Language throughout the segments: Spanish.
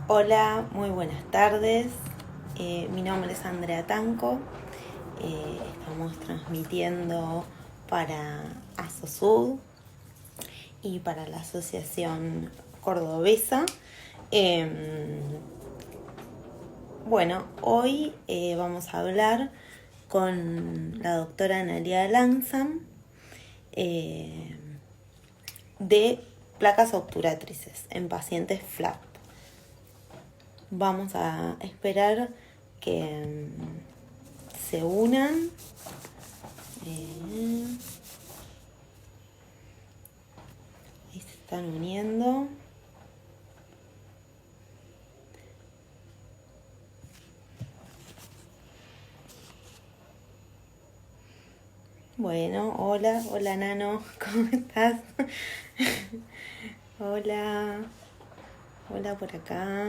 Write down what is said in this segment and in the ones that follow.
Hola, muy buenas tardes. Mi nombre es Andrea Tanco. Estamos transmitiendo para ASOSUD y para la Asociación Cordobesa. Eh, Hoy vamos a hablar con la doctora Analia Langsam eh, de placas obturatrices en pacientes FLAP. Vamos a esperar que se unan. Ahí se están uniendo. Bueno, hola Nano, ¿cómo estás? Hola, hola por acá.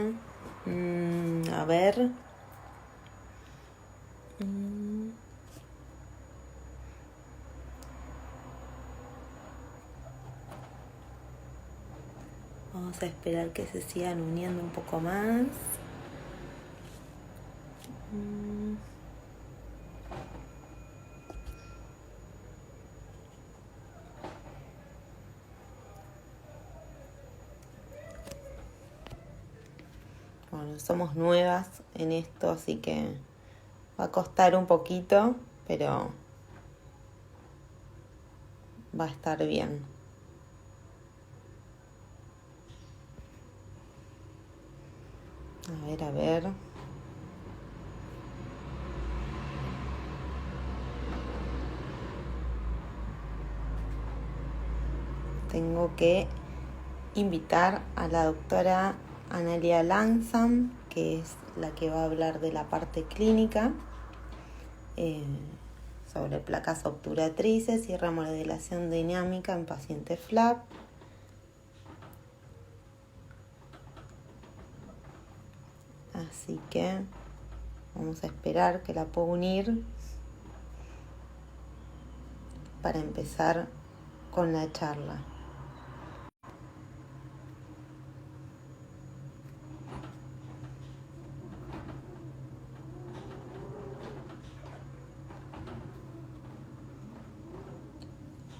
A ver. Vamos a esperar que se sigan uniendo un poco más. Bueno, somos nuevas en esto, así que va a costar un poquito, pero va a estar bien. A ver, a ver. Tengo que invitar a la doctora Analia Langsam, que es la que va a hablar de la parte clínica, sobre placas obturatrices y remodelación dinámica en pacientes FLAP. Así que vamos a esperar que la pueda unir para empezar con la charla.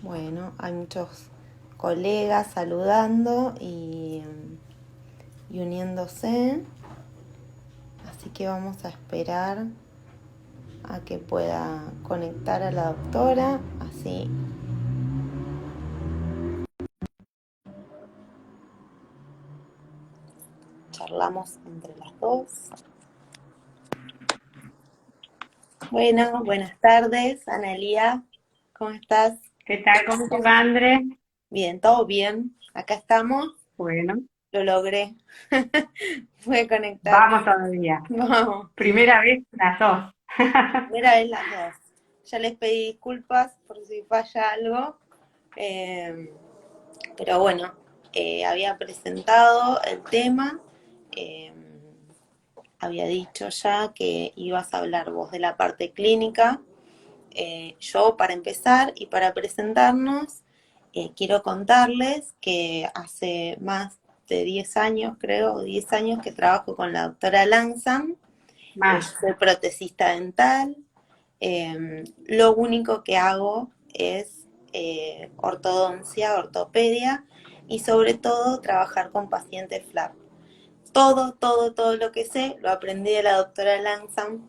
Bueno, hay muchos colegas saludando y uniéndose, así que vamos a esperar a que pueda conectar a la doctora, así charlamos entre las dos. Bueno, buenas tardes, Analia, ¿cómo estás? ¿Qué tal? ¿Cómo te va, Andrés? Bien, todo bien, acá estamos, Bueno, lo logré, pude conectar, vamos todavía. vamos, Primera vez las dos. primera vez las dos. Ya les pedí disculpas por si falla algo, eh, pero bueno, había presentado el tema, eh, había dicho ya que ibas a hablar vos de la parte clínica. Yo, para empezar y para presentarnos, quiero contarles que hace más de 10 años, creo, 10 años que trabajo con la doctora Langsam. Más. Soy protesista dental. Lo único que hago es ortodoncia, ortopedia y sobre todo trabajar con pacientes FLAP. Todo lo que sé lo aprendí de la doctora Langsam,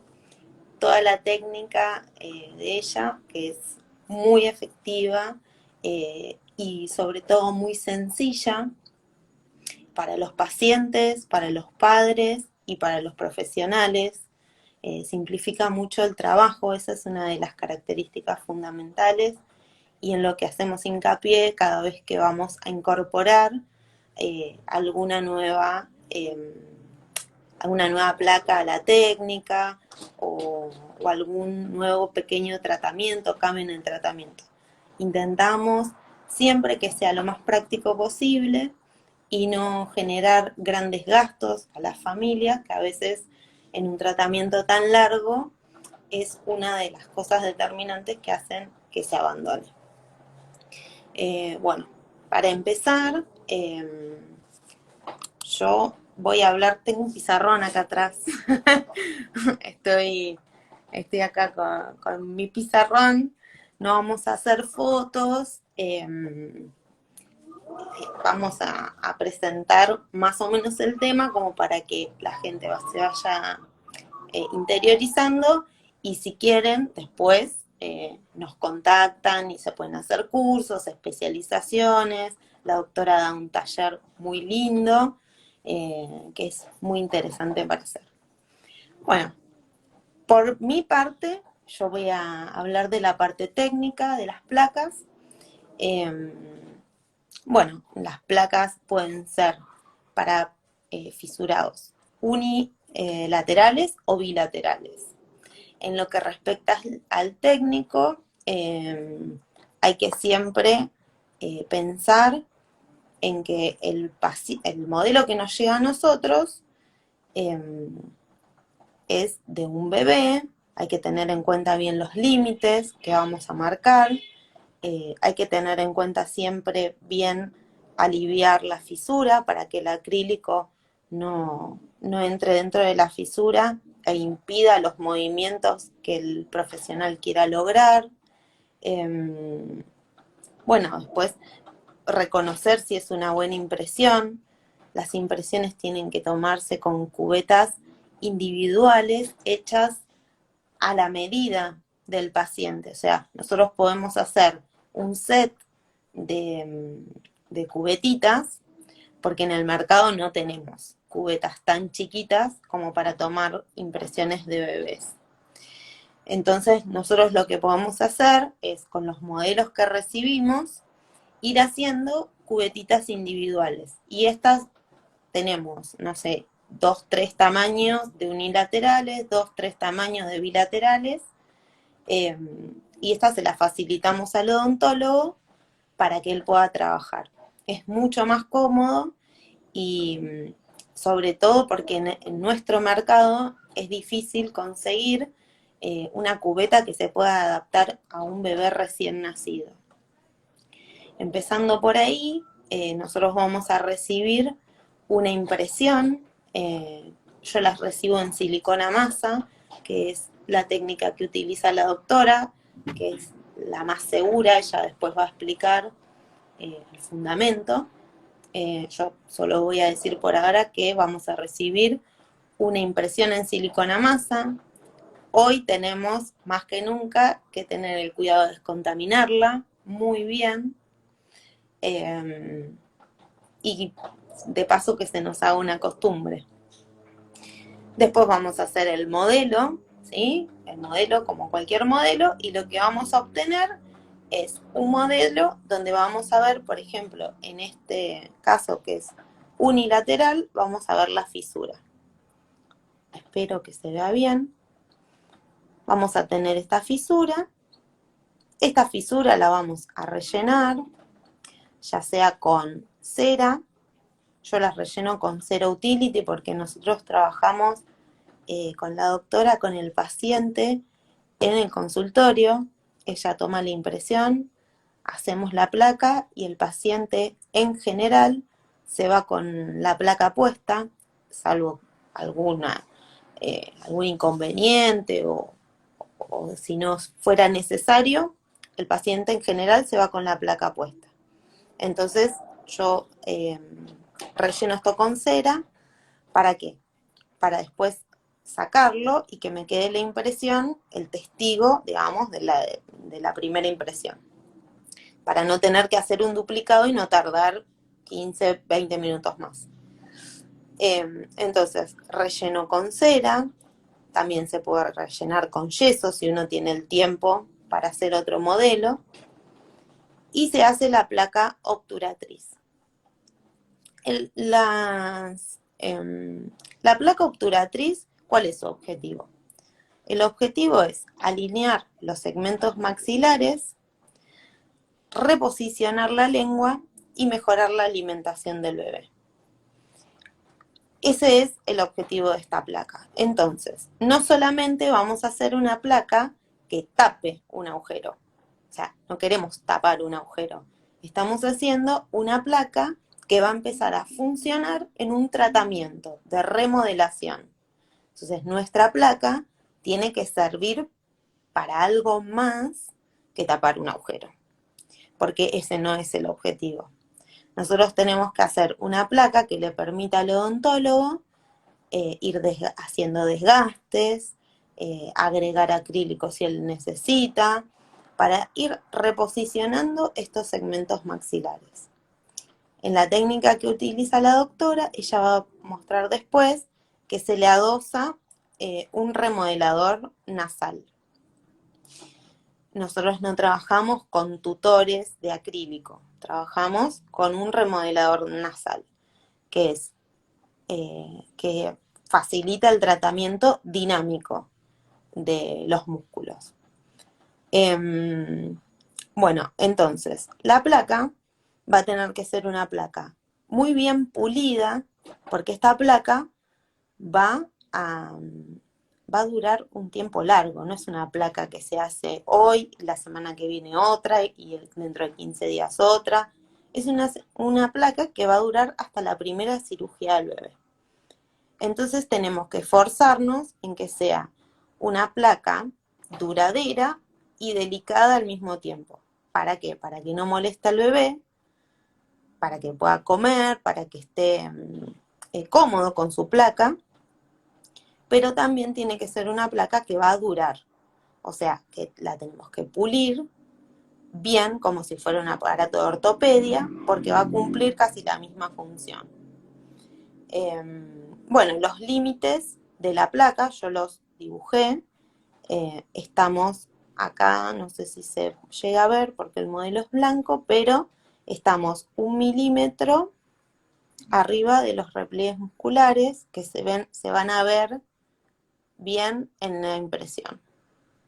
toda la técnica de ella, que es muy efectiva y sobre todo muy sencilla para los pacientes, para los padres y para los profesionales. Simplifica mucho el trabajo, esa es una de las características fundamentales y en lo que hacemos hincapié cada vez que vamos a incorporar alguna nueva placa a la técnica o algún nuevo pequeño tratamiento, cambio en el tratamiento. Intentamos siempre que sea lo más práctico posible y no generar grandes gastos a las familias, que a veces en un tratamiento tan largo es una de las cosas determinantes que hacen que se abandone. Bueno, para empezar, yo voy a hablar, tengo un pizarrón acá atrás. Estoy, estoy acá con mi pizarrón. No vamos a hacer fotos. Vamos a presentar más o menos el tema como para que la gente se vaya interiorizando y si quieren después nos contactan y se pueden hacer cursos, especializaciones. La doctora da un taller muy lindo que es muy interesante para hacer. Bueno, por mi parte yo voy a hablar de la parte técnica de las placas. Eh, bueno, las placas pueden ser para fisurados unilaterales o bilaterales. En lo que respecta al técnico, hay que siempre pensar en que el modelo que nos llega a nosotros es de un bebé, hay que tener en cuenta bien los límites que vamos a marcar, hay que tener en cuenta siempre bien aliviar la fisura para que el acrílico no entre dentro de la fisura e impida los movimientos que el profesional quiera lograr. Bueno, después reconocer si es una buena impresión. Las impresiones tienen que tomarse con cubetas individuales hechas a la medida del paciente. O sea, nosotros podemos hacer un set de cubetitas, porque en el mercado no tenemos cubetas tan chiquitas como para tomar impresiones de bebés. Entonces, nosotros lo que podemos hacer es, con los modelos que recibimos, ir haciendo cubetitas individuales. Y estas tenemos, no sé, 2, 3 tamaños de unilaterales, 2, 3 tamaños de bilaterales, y estas se las facilitamos al odontólogo para que él pueda trabajar. Es mucho más cómodo y sobre todo porque en nuestro mercado es difícil conseguir una cubeta que se pueda adaptar a un bebé recién nacido. Empezando por ahí, nosotros vamos a recibir una impresión. Yo las recibo en silicona masa, que es la técnica que utiliza la doctora, que es la más segura. Ella después va a explicar el fundamento. Yo solo voy a decir por ahora que vamos a recibir una impresión en silicona masa. Hoy tenemos más que nunca que tener el cuidado de descontaminarla muy bien, y de paso que se nos haga una costumbre. Después vamos a hacer el modelo, ¿sí? El modelo como cualquier modelo, y lo que vamos a obtener es un modelo donde vamos a ver, por ejemplo, en este caso que es unilateral, vamos a ver la fisura. Espero que se vea bien. Vamos a tener esta fisura. Esta fisura la vamos a rellenar, ya sea con cera. Yo las relleno con cera utility porque nosotros trabajamos con la doctora, con el paciente en el consultorio. Ella toma la impresión, hacemos la placa y el paciente en general se va con la placa puesta, salvo algún inconveniente o si no fuera necesario, el paciente en general se va con la placa puesta. Entonces yo relleno esto con cera. ¿Para qué? Para después sacarlo y que me quede la impresión, el testigo, digamos, de la primera impresión. Para no tener que hacer un duplicado y no tardar 15, 20 minutos más. Entonces, relleno con cera. También se puede rellenar con yeso si uno tiene el tiempo para hacer otro modelo. Y se hace la placa obturatriz. La placa obturatriz, ¿cuál es su objetivo? El objetivo es alinear los segmentos maxilares, reposicionar la lengua y mejorar la alimentación del bebé. Ese es el objetivo de esta placa. Entonces, no solamente vamos a hacer una placa que tape un agujero. O sea, no queremos tapar un agujero. Estamos haciendo una placa que va a empezar a funcionar en un tratamiento de remodelación. Entonces, nuestra placa tiene que servir para algo más que tapar un agujero, porque ese no es el objetivo. Nosotros tenemos que hacer una placa que le permita al odontólogo ir haciendo desgastes, agregar acrílico si él necesita, para ir reposicionando estos segmentos maxilares. En la técnica que utiliza la doctora, ella va a mostrar después que se le adosa un remodelador nasal. Nosotros no trabajamos con tutores de acrílico, trabajamos con un remodelador nasal, que es que facilita el tratamiento dinámico de los músculos. Bueno, entonces, la placa va a tener que ser una placa muy bien pulida, porque esta placa va a durar un tiempo largo, no es una placa que se hace hoy, la semana que viene otra y dentro de 15 días otra. Es una placa que va a durar hasta la primera cirugía del bebé. Entonces tenemos que esforzarnos en que sea una placa duradera y delicada al mismo tiempo. ¿Para qué? Para que no moleste al bebé, para que pueda comer, para que esté cómodo con su placa, pero también tiene que ser una placa que va a durar. O sea, que la tenemos que pulir bien, como si fuera un aparato de ortopedia, porque va a cumplir casi la misma función. Bueno, los límites de la placa yo los dibujé. Estamos acá, no sé si se llega a ver porque el modelo es blanco, pero estamos 1 milímetro arriba de los repliegues musculares que se van a ver bien en la impresión,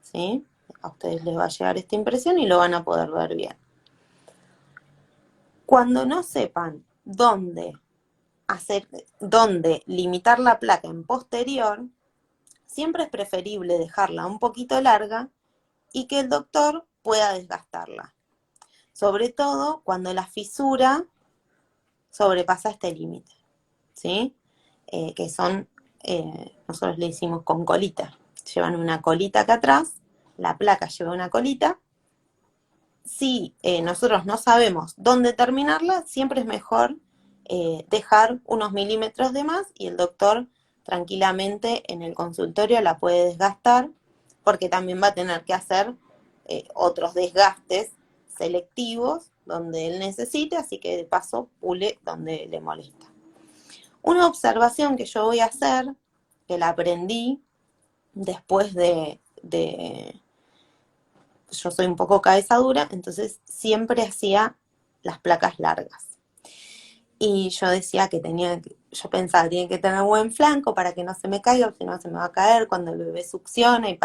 ¿sí? A ustedes les va a llegar esta impresión y lo van a poder ver bien. Cuando no sepan dónde limitar la placa en posterior, siempre es preferible dejarla un poquito larga y que el doctor pueda desgastarla. Sobre todo cuando la fisura sobrepasa este límite, ¿sí? Que son, nosotros le hicimos con colita. Llevan una colita acá atrás, la placa lleva una colita. Si nosotros no sabemos dónde terminarla, siempre es mejor dejar unos milímetros de más y el doctor tranquilamente en el consultorio la puede desgastar, porque también va a tener que hacer otros desgastes selectivos donde él necesite, así que de paso pule donde le molesta. Una observación que yo voy a hacer, que la aprendí después yo soy un poco cabeza dura, entonces siempre hacía las placas largas. Y yo decía yo pensaba que tiene que tener buen flanco para que no se me caiga, si no se me va a caer cuando el bebé succiona y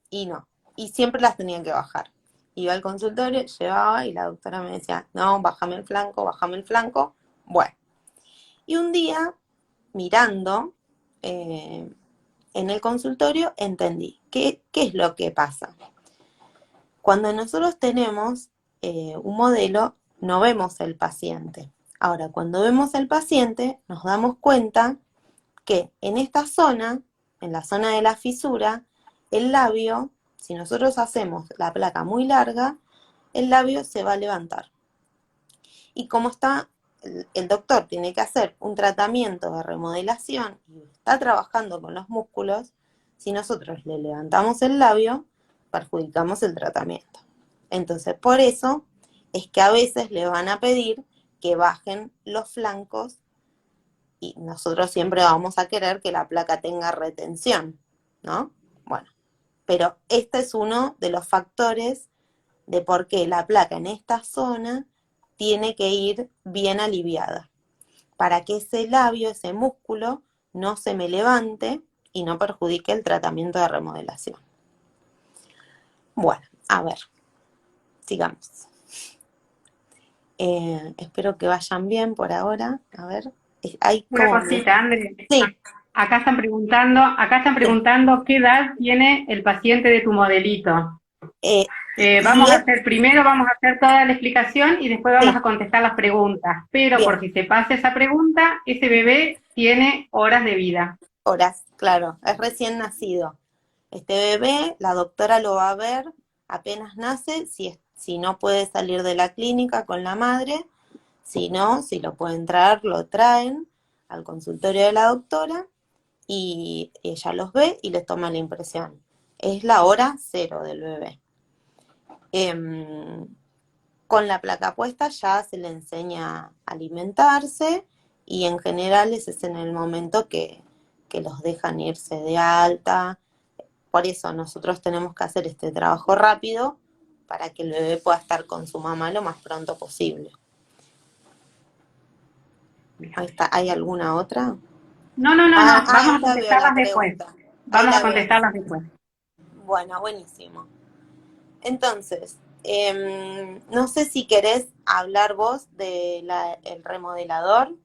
y no. Y siempre las tenía que bajar. Iba al consultorio, llevaba y la doctora me decía, no, bájame el flanco, bájame el flanco. Bueno. Y un día, mirando en el consultorio, entendí qué es lo que pasa. Cuando nosotros tenemos un modelo, no vemos el paciente. Ahora, cuando vemos el paciente, nos damos cuenta que en esta zona, en la zona de la fisura, el labio, si nosotros hacemos la placa muy larga, el labio se va a levantar. Y como el doctor tiene que hacer un tratamiento de remodelación y está trabajando con los músculos, si nosotros le levantamos el labio, perjudicamos el tratamiento. Entonces, por eso es que a veces le van a pedir que bajen los flancos y nosotros siempre vamos a querer que la placa tenga retención, ¿no? Bueno, pero este es uno de los factores de por qué la placa en esta zona tiene que ir bien aliviada, para que ese labio, ese músculo, no se me levante y no perjudique el tratamiento de remodelación. Bueno, a ver, sigamos. Espero que vayan bien por ahora. A ver, hay Una como... cosita, André. Sí, Acá están preguntando qué edad tiene el paciente de tu modelito. Vamos Y a es, hacer, primero vamos a hacer toda la explicación y después vamos sí, a contestar las preguntas. Pero por bien, si se pasa esa pregunta, ese bebé tiene horas de vida. horas, claro, es recién nacido. Este bebé, la doctora lo va a ver apenas nace, si no puede salir de la clínica con la madre, si no, si lo pueden traer, lo traen al consultorio de la doctora y ella los ve y les toma la impresión. Es la hora cero del bebé. Em, con la placa puesta ya se le enseña a alimentarse y en general ese es en el momento que los dejan irse de alta. Por eso nosotros tenemos que hacer este trabajo rápido para que el bebé pueda estar con su mamá lo más pronto posible. Ahí está. ¿Hay alguna otra? No, no, no, no, Ahí vamos a la veo la contestarlas después. pregunta. Ahí Vamos a la veo. contestarlas después. Bueno, buenísimo. Entonces, no sé si querés hablar vos del remodelador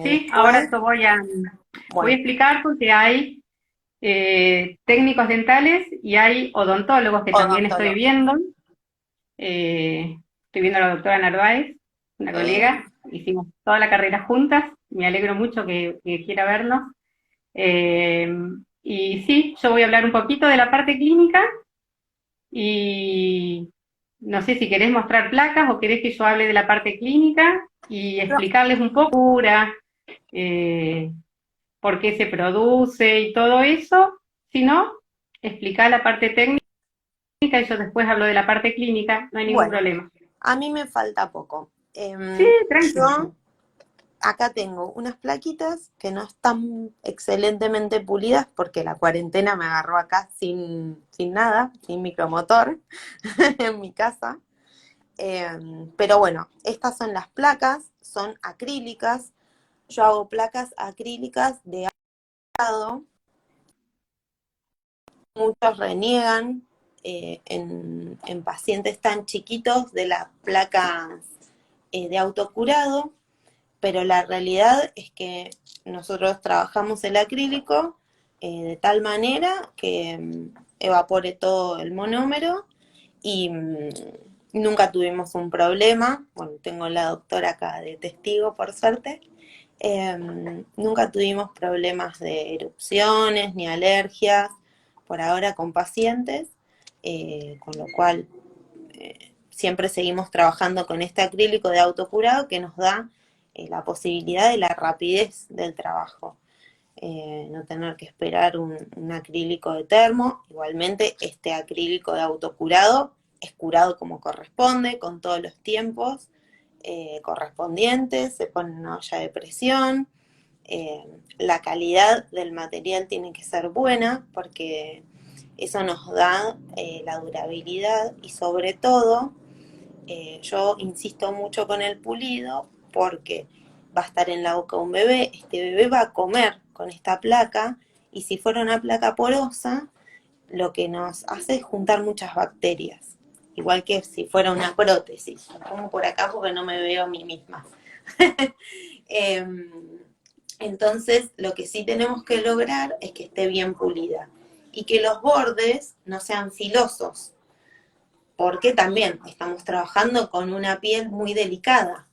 Sí, ahora después. esto voy a Bueno, explicar porque hay técnicos dentales y hay odontólogos que también estoy odontólogo. viendo. Estoy viendo a la doctora Narváez, una Sí, colega, hicimos toda la carrera juntas, me alegro mucho que quiera vernos. Eh, y sí, yo voy a hablar un poquito de la parte clínica y no sé si querés mostrar placas o querés que yo hable de la parte clínica y no, explicarles un poco cura, eh, por qué se produce y todo eso. Si no, explicar la parte técnica y yo después hablo de la parte clínica, no hay ningún bueno, problema. a mí me falta poco. Sí, tranqui. Yo acá tengo unas plaquitas que no están excelentemente pulidas porque la cuarentena me agarró acá sin nada, sin micromotor en mi casa. Pero bueno, estas son las placas, son acrílicas. Yo hago placas acrílicas de agado. Muchos reniegan en pacientes tan chiquitos de las placas de autocurado, pero la realidad es que nosotros trabajamos el acrílico de tal manera que evapore todo el monómero y nunca tuvimos un problema. Bueno, tengo la doctora acá de testigo, por suerte. Nunca tuvimos problemas de erupciones ni alergias por ahora con pacientes, con lo cual siempre seguimos trabajando con este acrílico de autocurado que nos da la posibilidad de la rapidez del trabajo. No tener que esperar un acrílico de termo. Igualmente, este acrílico de autocurado es curado como corresponde, con todos los tiempos correspondientes, se pone en una olla de presión. La calidad del material tiene que ser buena porque eso nos da la durabilidad y sobre todo yo insisto mucho con el pulido porque va a estar en la boca un bebé, este bebé va a comer con esta placa y si fuera una placa porosa, lo que nos hace es juntar muchas bacterias, igual que si fuera una prótesis. Lo pongo por acá porque no me veo a mí misma. Entonces, lo que sí tenemos que lograr es que esté bien pulida y que los bordes no sean filosos, porque también estamos trabajando con una piel muy delicada,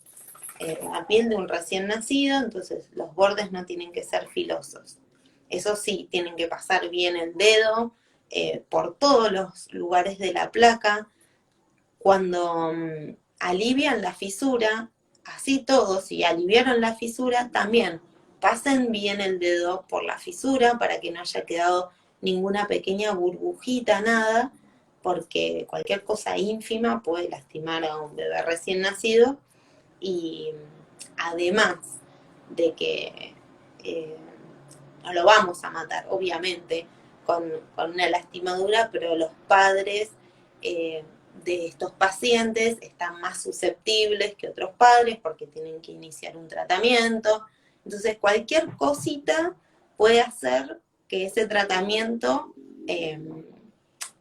la piel de un recién nacido, entonces los bordes no tienen que ser filosos. Eso sí, tienen que pasar bien el dedo por todos los lugares de la placa. Cuando alivian la fisura, así todos, si aliviaron la fisura, también pasen bien el dedo por la fisura para que no haya quedado ninguna pequeña burbujita, nada, porque cualquier cosa ínfima puede lastimar a un bebé recién nacido y además de que eh, no lo vamos a matar, obviamente, con una lastimadura, pero los padres de estos pacientes están más susceptibles que otros padres porque tienen que iniciar un tratamiento. Entonces, cualquier cosita puede hacer que ese tratamiento eh,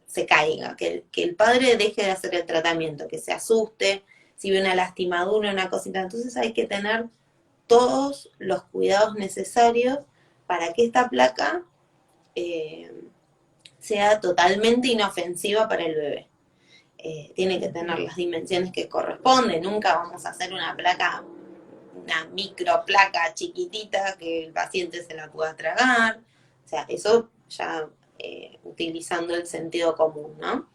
se caiga, que el padre deje de hacer el tratamiento, que se asuste, si ve una lastimadura, una cosita. Entonces hay que tener todos los cuidados necesarios para que esta placa sea totalmente inofensiva para el bebé. tiene que tener las dimensiones que corresponden. Nunca vamos a hacer una placa, una microplaca chiquitita que el paciente se la pueda tragar. O sea, eso ya utilizando el sentido común, ¿no?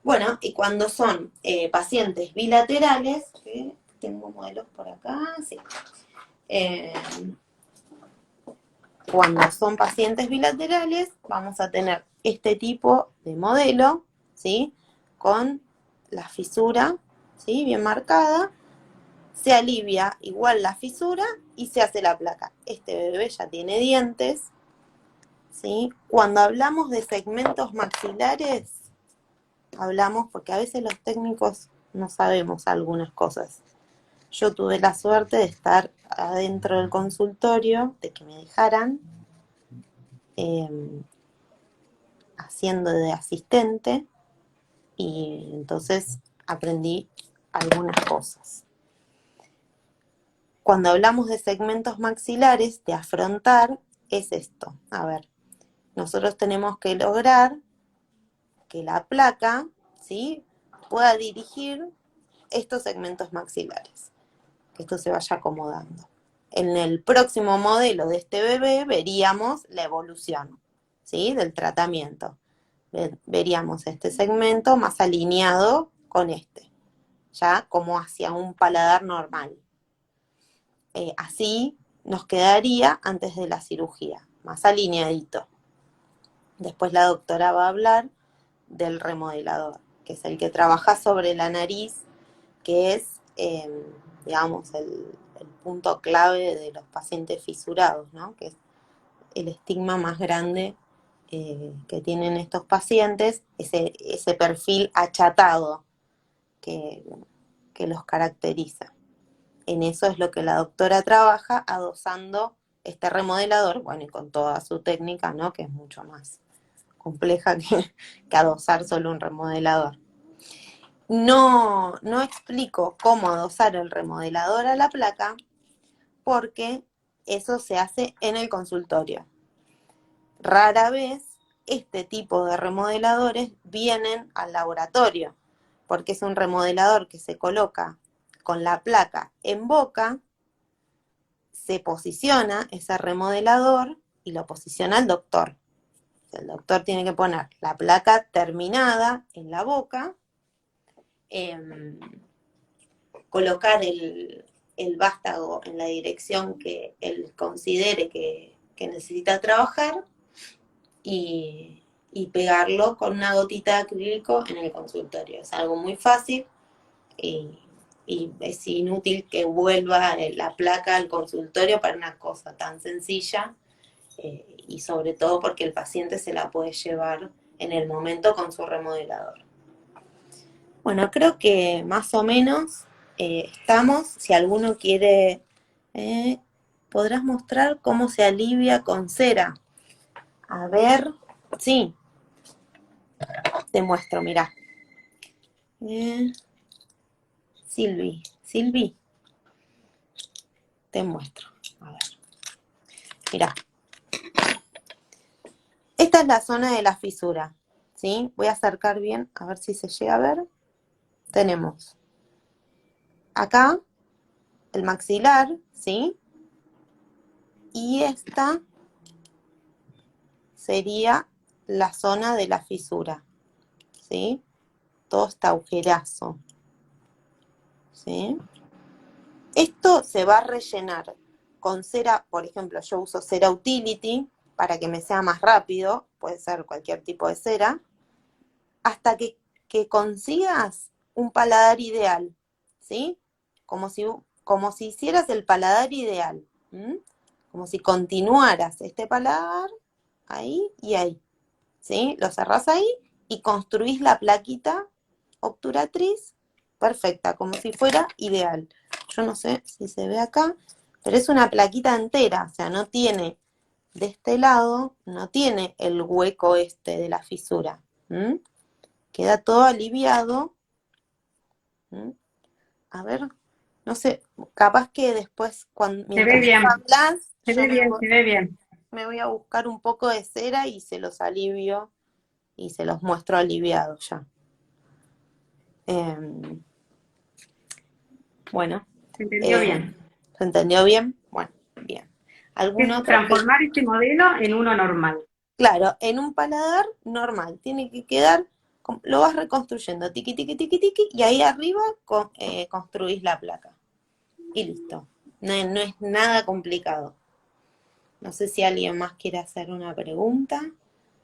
Bueno, y cuando son pacientes bilaterales, que tengo modelos por acá, sí. Eh, Cuando son pacientes bilaterales, vamos a tener este tipo de modelo, ¿sí? Con la fisura, ¿sí? Bien marcada. Se alivia igual la fisura y se hace la placa. Este bebé ya tiene dientes, ¿sí? Cuando hablamos de segmentos maxilares, hablamos porque a veces los técnicos no sabemos algunas cosas. Yo tuve la suerte de estar adentro del consultorio, de que me dejaran haciendo de asistente y entonces aprendí algunas cosas. Cuando hablamos de segmentos maxilares, de afrontar, es esto. A ver, nosotros tenemos que lograr que la placa, ¿sí?, pueda dirigir estos segmentos maxilares, que esto se vaya acomodando. En el próximo modelo de este bebé veríamos la evolución, ¿sí?, del tratamiento. Veríamos este segmento más alineado con este, ya como hacia un paladar normal. Así nos quedaría antes de la cirugía, más alineadito. Después la doctora va a hablar del remodelador, que es el que trabaja sobre la nariz, que es, digamos, el punto clave de los pacientes fisurados, ¿no? Que es el estigma más grande que tienen estos pacientes, ese perfil achatado que los caracteriza. En eso es lo que la doctora trabaja, adosando este remodelador, bueno, y con toda su técnica, ¿no?, que es mucho más compleja que adosar solo un remodelador. No explico cómo adosar el remodelador a la placa, porque eso se hace en el consultorio. Rara vez este tipo de remodeladores vienen al laboratorio, porque es un remodelador que se coloca con la placa en boca, se posiciona ese remodelador y lo posiciona el doctor. El doctor tiene que poner la placa terminada en la boca, colocar el vástago en la dirección que él considere que necesita trabajar y pegarlo con una gotita de acrílico en el consultorio. Es algo muy fácil y es inútil que vuelva la placa al consultorio para una cosa tan sencilla, y sobre todo porque el paciente se la puede llevar en el momento con su remodelador. Bueno, creo que más o menos estamos. Si alguno quiere, podrás mostrar cómo se alivia con cera. A ver, sí, te muestro, mirá. Silvi, te muestro. A ver, mirá. Esta es la zona de la fisura, ¿sí? Voy a acercar bien, a ver si se llega a ver. Tenemos acá el maxilar, ¿sí? Y esta sería la zona de la fisura, ¿sí? Todo este agujerazo, ¿sí? Esto se va a rellenar con cera, por ejemplo, yo uso cera Utility para que me sea más rápido, puede ser cualquier tipo de cera, hasta que consigas un paladar ideal, ¿sí? Como si hicieras el paladar ideal, ¿m? Como si continuaras este paladar ahí y ahí, ¿sí? Lo cerrás ahí y construís la plaquita obturatriz perfecta, como si fuera ideal. Yo no sé si se ve acá, pero es una plaquita entera, o sea, no tiene, de este lado, no tiene el hueco este de la fisura. ¿M? Queda todo aliviado. ¿M? A ver, no sé, capaz que después, Se ve mientras bien, hablas, se yo ve bien, se ve bien. me buscar un poco de cera y se los alivio y se los muestro aliviados ya. Em, bueno, ¿Se entendió em, bien? ¿se entendió bien? Bueno, bien. ¿Algún Es otro? transformar este modelo en uno normal. Claro, en un paladar normal, tiene que quedar, lo vas reconstruyendo, tiqui, tiqui, tiqui, tiqui, y ahí arriba construís la placa. Y listo. No, no es nada complicado. No sé si alguien más quiere hacer una pregunta.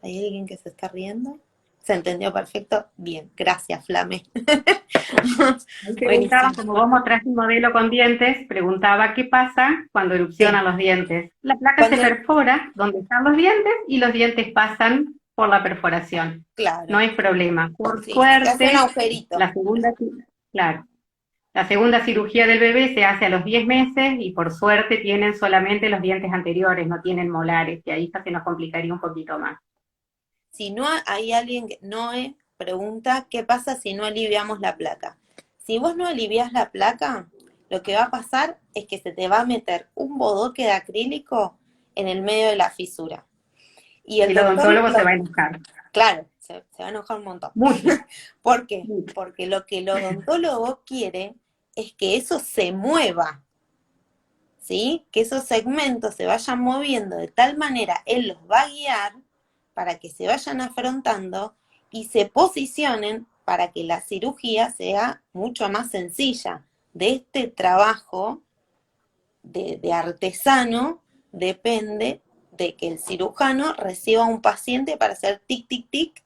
¿Hay alguien que se está riendo? ¿Se entendió perfecto? Bien, gracias, Flame. Ahí preguntaba, Buenísimo. como vos mostraste un modelo con dientes, preguntaba qué pasa cuando Sí, erupcionan los dientes. La placa se cuando, perfora donde están los dientes y los dientes pasan por la perforación. No claro, hay problema. Por sí, se hace un suerte, agujerito. la segunda, claro, la segunda cirugía del bebé se hace a los 10 meses y por suerte tienen solamente los dientes anteriores, no tienen molares, y ahí ya se nos complicaría un poquito más. Si no hay alguien que no pregunta, ¿qué pasa si no aliviamos la placa? Si vos no alivias la placa, lo que va a pasar es que se te va a meter un bodoque de acrílico en el medio de la fisura. Y Y el el doctor, odontólogo se va a enojar. claro, se va a enojar un montón. Mucho, ¿Por qué? mucho. Porque lo que el odontólogo quiere es que eso se mueva, ¿sí? Que esos segmentos se vayan moviendo de tal manera, él los va a guiar para que se vayan afrontando y se posicionen para que la cirugía sea mucho más sencilla. De este trabajo de artesano depende de que el cirujano reciba un paciente para hacer tic, tic, tic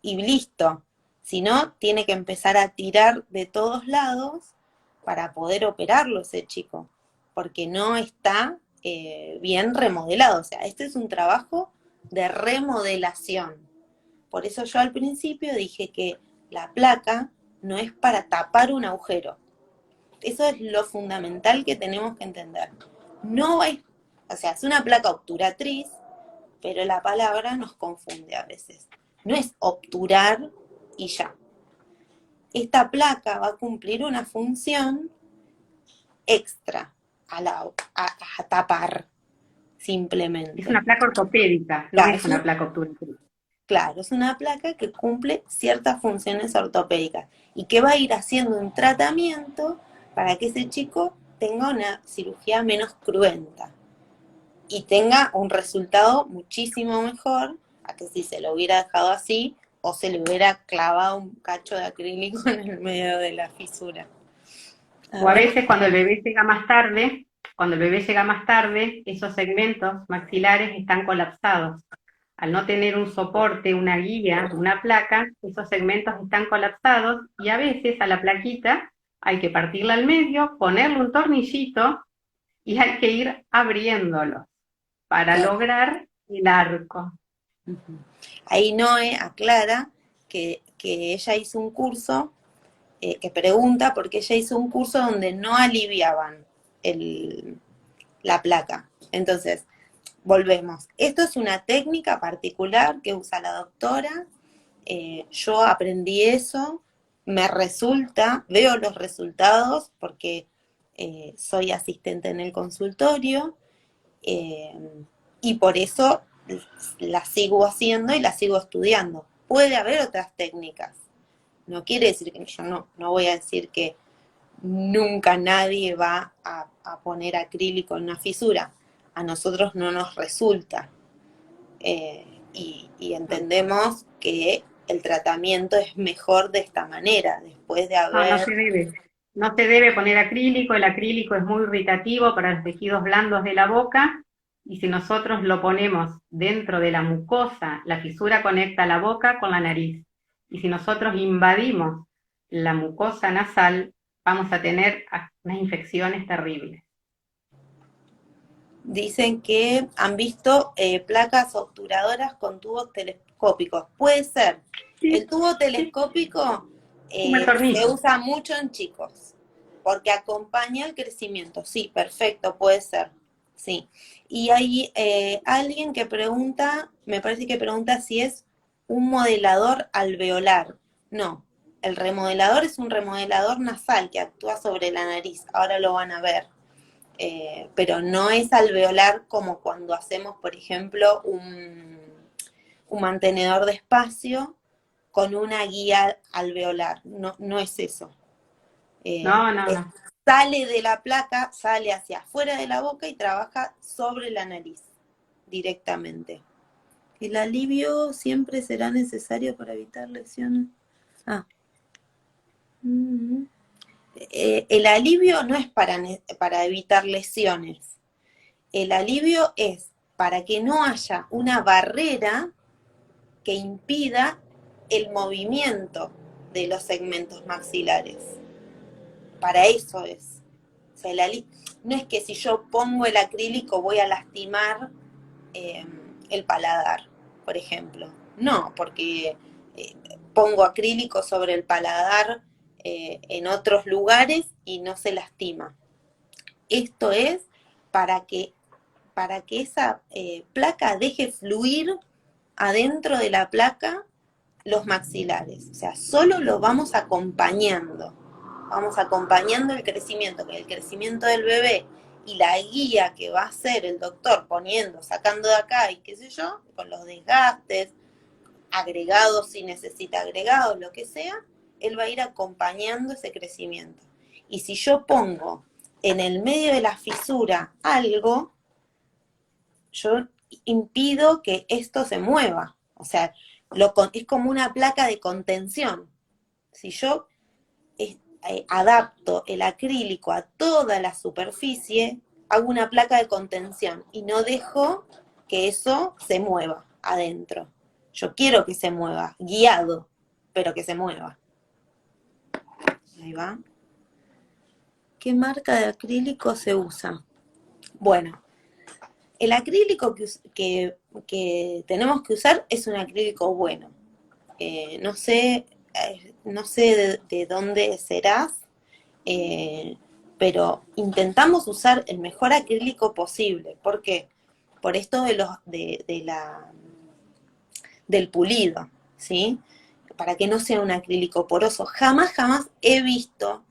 y listo. Si no, tiene que empezar a tirar de todos lados para poder operarlo ese chico, porque no está bien remodelado. O sea, este es un trabajo de remodelación. Por eso yo al principio dije que la placa no es para tapar un agujero. Eso es lo fundamental que tenemos que entender. No es, o sea, es una placa obturatriz, pero la palabra nos confunde a veces. No es obturar y ya. Esta placa va a cumplir una función extra a tapar, Es simplemente. una placa ortopédica, no Claro es una placa obturatriz. claro, es una placa que cumple ciertas funciones ortopédicas y que va a ir haciendo un tratamiento para que ese chico tenga una cirugía menos cruenta y tenga un resultado muchísimo mejor a que si se lo hubiera dejado así o se le hubiera clavado un cacho de acrílico en el medio de la fisura. A O a ver, veces cuando el bebé llega más tarde, esos segmentos maxilares están colapsados. Al no tener un soporte, una guía, una placa, esos segmentos están colapsados y a veces a la plaquita hay que partirla al medio, ponerle un tornillito y hay que ir abriéndolo para claro. lograr el arco. Ahí Noé aclara que ella hizo un curso, que pregunta porque ella hizo un curso donde no aliviaban el, la placa. Entonces, volvemos. Esto es una técnica particular que usa la doctora. Yo aprendí eso, me resulta, veo los resultados porque soy asistente en el consultorio eh, y por eso la sigo haciendo y la sigo estudiando. Puede haber otras técnicas. No quiere decir que yo no voy a decir que nunca nadie va a poner acrílico en una fisura. A nosotros no nos resulta. Y entendemos que el tratamiento es mejor de esta manera, después de No, no haber... se debe. No se debe poner acrílico, el acrílico es muy irritativo para los tejidos blandos de la boca y si nosotros lo ponemos dentro de la mucosa, la fisura conecta la boca con la nariz y si nosotros invadimos la mucosa nasal, vamos a tener unas infecciones terribles. Dicen que han visto placas obturadoras con tubos telescópicos. Puede ser. El Sí, tubo sí, telescópico un se tornillo. usa mucho en chicos, porque acompaña el crecimiento. Sí, perfecto, puede ser. Sí. Y hay alguien que pregunta, me parece que pregunta si es un modelador alveolar. No, el remodelador es un remodelador nasal que actúa sobre la nariz. Ahora lo van a ver. Pero no es alveolar como cuando hacemos, por ejemplo, un mantenedor de espacio con una guía alveolar, no, no es eso. No, no, no. Sale de la placa, sale hacia afuera de la boca y trabaja sobre la nariz directamente. El alivio siempre será necesario para evitar lesiones. Ah. El alivio no es para evitar lesiones. El alivio es para que no haya una barrera que impida el movimiento de los segmentos maxilares. Para eso es. O sea, no es que si yo pongo el acrílico voy a lastimar el paladar, por ejemplo. No, porque pongo acrílico sobre el paladar en otros lugares y no se lastima. Esto es para que, esa placa deje fluir adentro de la placa los maxilares. O sea, solo lo vamos acompañando. Vamos acompañando el crecimiento, que el crecimiento del bebé y la guía que va a hacer el doctor poniendo, sacando de acá y qué sé yo, con los desgastes, agregados si necesita agregados, lo que sea, él va a ir acompañando ese crecimiento. Y si yo pongo en el medio de la fisura algo, yo impido que esto se mueva. O sea, es como una placa de contención. Si yo adapto el acrílico a toda la superficie, hago una placa de contención y no dejo que eso se mueva adentro. Yo quiero que se mueva, guiado, pero que se mueva. Ahí va. ¿Qué marca de acrílico se usa? Bueno, el acrílico que tenemos que usar es un acrílico bueno. No sé de dónde serás, pero intentamos usar el mejor acrílico posible. ¿Por qué? Por esto del pulido, ¿sí? Para que no sea un acrílico poroso. Jamás he visto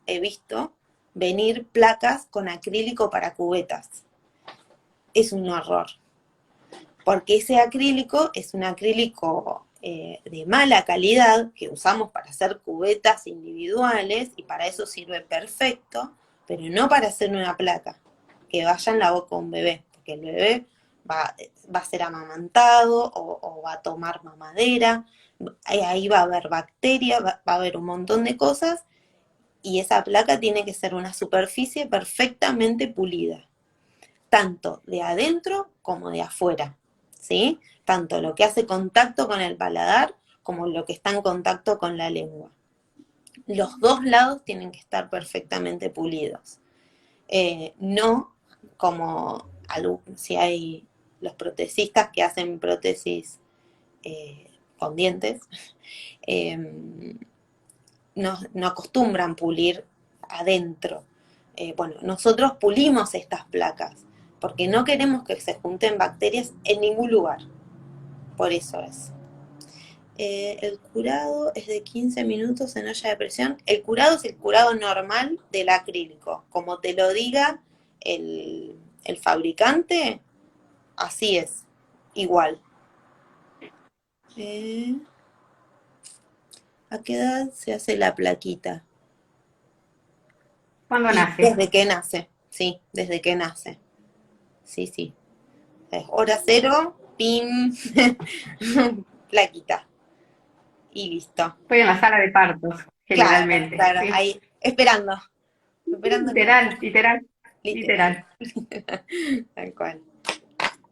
venir placas con acrílico para cubetas. Es un horror. Porque ese acrílico es un acrílico de mala calidad que usamos para hacer cubetas individuales y para eso sirve perfecto, pero no para hacer una placa que vaya en la boca de un bebé, porque el bebé va a ser amamantado o va a tomar mamadera, ahí va a haber bacterias, va a haber un montón de cosas y esa placa tiene que ser una superficie perfectamente pulida, tanto de adentro como de afuera, ¿sí? Tanto lo que hace contacto con el paladar como lo que está en contacto con la lengua. Los dos lados tienen que estar perfectamente pulidos. No como si hay los protecistas que hacen prótesis con dientes, no acostumbran pulir adentro. Bueno, nosotros pulimos estas placas porque no queremos que se junten bacterias en ningún lugar. Por eso es. El curado es de 15 minutos en olla de presión. El curado es el curado normal del acrílico. Como te lo diga el fabricante, así es. Igual. ¿A qué edad se hace la plaquita? ¿Cuándo Y nace? desde que nace. Sí, desde que nace. Sí. Hora cero, pin, plaquita. Y listo. Estoy en la sala de partos, generalmente, Claro, ¿sí? ahí, esperando el momento. Literal, literal, Literal. literal. Tal cual.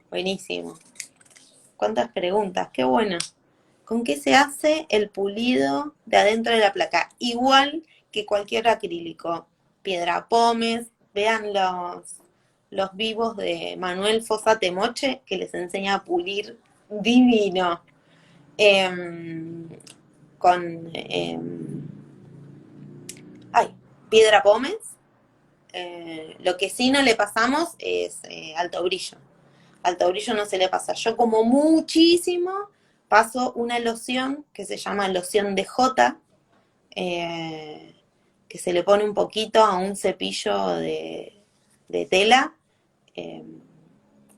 Buenísimo. ¿Cuántas preguntas? Qué bueno. ¿Con qué se hace el pulido de adentro de la placa? Igual que cualquier acrílico. Piedra pómez. Vean los vivos de Manuel Fosa Temoche, que les enseña a pulir divino. Con piedra pómez. Lo que sí no le pasamos es alto brillo. Alto brillo no se le pasa. Yo como muchísimo paso una loción que se llama loción de J, que se le pone un poquito a un cepillo de tela,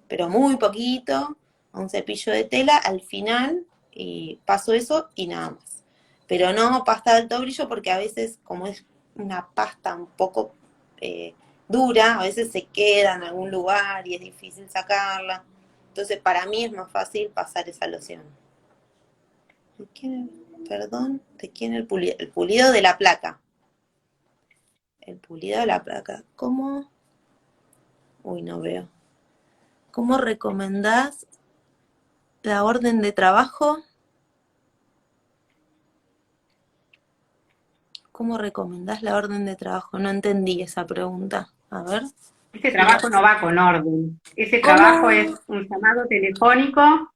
pero muy poquito, a un cepillo de tela al final, y paso eso y nada más. pero no pasta de alto brillo porque a veces como es una pasta un poco dura, a veces se queda en algún lugar y es difícil sacarla. Entonces para mí es más fácil pasar esa loción. ¿De quién? Perdón, ¿de quién el pulido? El pulido de la placa. El pulido de la placa. ¿Cómo? Uy, no veo. ¿Cómo recomendás la orden de trabajo? ¿Cómo recomendás la orden de trabajo? No entendí esa pregunta. A ver. Ese trabajo no va con orden. Ese trabajo ¿Cómo? es un llamado telefónico,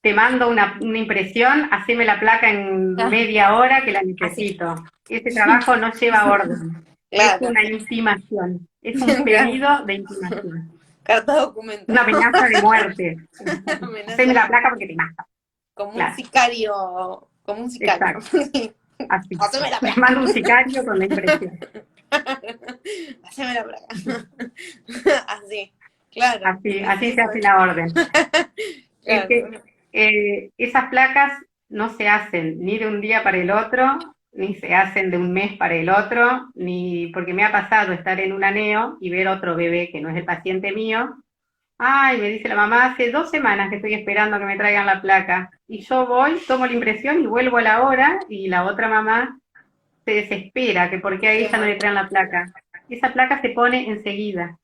te mando una impresión, haceme la placa en Ah, media hora que la así. necesito. Ese trabajo no lleva orden. Es Claro, una intimación, es un pedido de intimación. carta documento. Una amenaza de muerte. Amenaza Haceme la placa porque te mato. como un Claro, sicario, como un sicario. exacto, así. Haceme la Te placa. mando un sicario con la impresión. Haceme la placa. Así, claro. Así Decís, se hace la orden. Es que claro. esas placas no se hacen ni de un día para el otro, ni se hacen de un mes para el otro, ni porque me ha pasado estar en un aneo y ver otro bebé que no es el paciente mío. Ay, me dice la mamá, hace 2 semanas que estoy esperando que me traigan la placa. Y yo voy, tomo la impresión y vuelvo a la hora y la otra mamá se desespera que por qué a Qué ella no mal. le traen la placa. Esa placa se pone enseguida,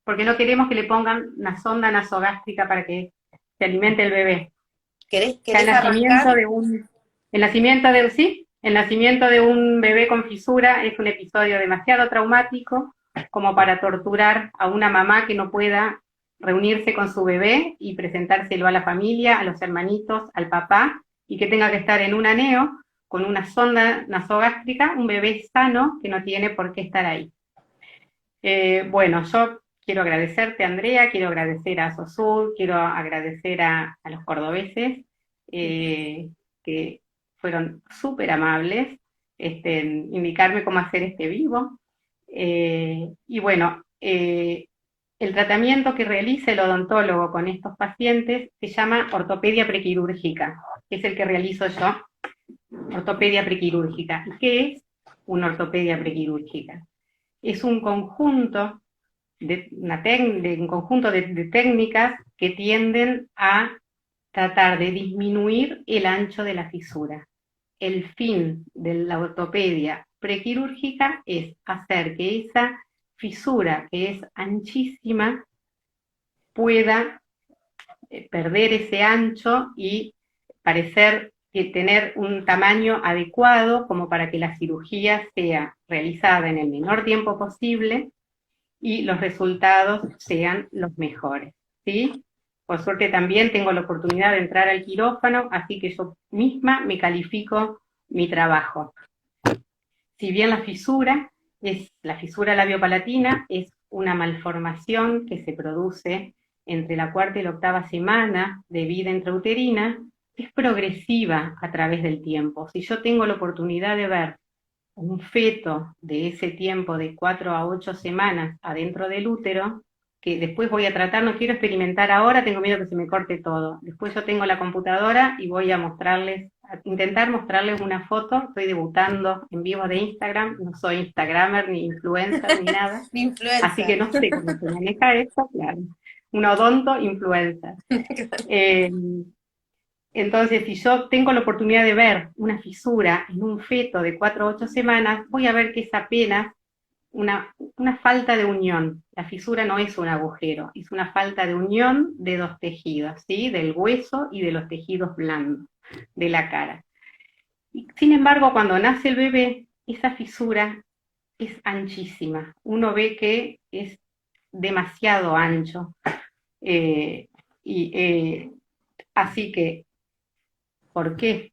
porque no queremos que le pongan una sonda nasogástrica para que se alimente el bebé. Ya ¿Querés arrancar? el nacimiento de un bebé con fisura es un episodio demasiado traumático como para torturar a una mamá que no pueda reunirse con su bebé y presentárselo a la familia, a los hermanitos, al papá, y que tenga que estar en un aneo con una sonda nasogástrica, un bebé sano que no tiene por qué estar ahí. Bueno, yo quiero agradecerte, Andrea, quiero agradecer a Sosur, quiero agradecer a los cordobeses, eh, que fueron súper amables, indicarme cómo hacer este vivo. Y bueno, el tratamiento que realiza el odontólogo con estos pacientes se llama ortopedia prequirúrgica, que es el que realizo yo, ortopedia prequirúrgica. ¿Y qué es una ortopedia prequirúrgica? Es un conjunto de técnicas que tienden a tratar de disminuir el ancho de la fisura. El fin de la ortopedia prequirúrgica es hacer que esa fisura, que es anchísima, pueda perder ese ancho y parecer tener un tamaño adecuado como para que la cirugía sea realizada en el menor tiempo posible y los resultados sean los mejores, ¿sí? Por suerte también tengo la oportunidad de entrar al quirófano, así que yo misma me califico mi trabajo. Si bien la fisura labiopalatina es una malformación que se produce entre la cuarta y la octava semana de vida intrauterina, es progresiva a través del tiempo. Si yo tengo la oportunidad de ver un feto de ese tiempo de 4 a 8 semanas adentro del útero, que después voy a tratar, no quiero experimentar ahora, tengo miedo que se me corte todo. Después yo tengo la computadora y voy a intentar mostrarles una foto. Estoy debutando en vivo de Instagram, no soy Instagramer, ni influencer, ni nada, así que Influencer. no sé cómo se maneja esto, claro. Un odonto influencer. Eh, entonces, si yo tengo la oportunidad de ver una fisura en un feto de 4 a 8 semanas, voy a ver que es apenas una falta de unión. La fisura no es un agujero, es una falta de unión de dos tejidos, ¿sí? Del hueso y de los tejidos blandos de la cara. Y, sin embargo, cuando nace el bebé, esa fisura es anchísima. Uno ve que es demasiado ancho. Eh, Así que, ¿por qué?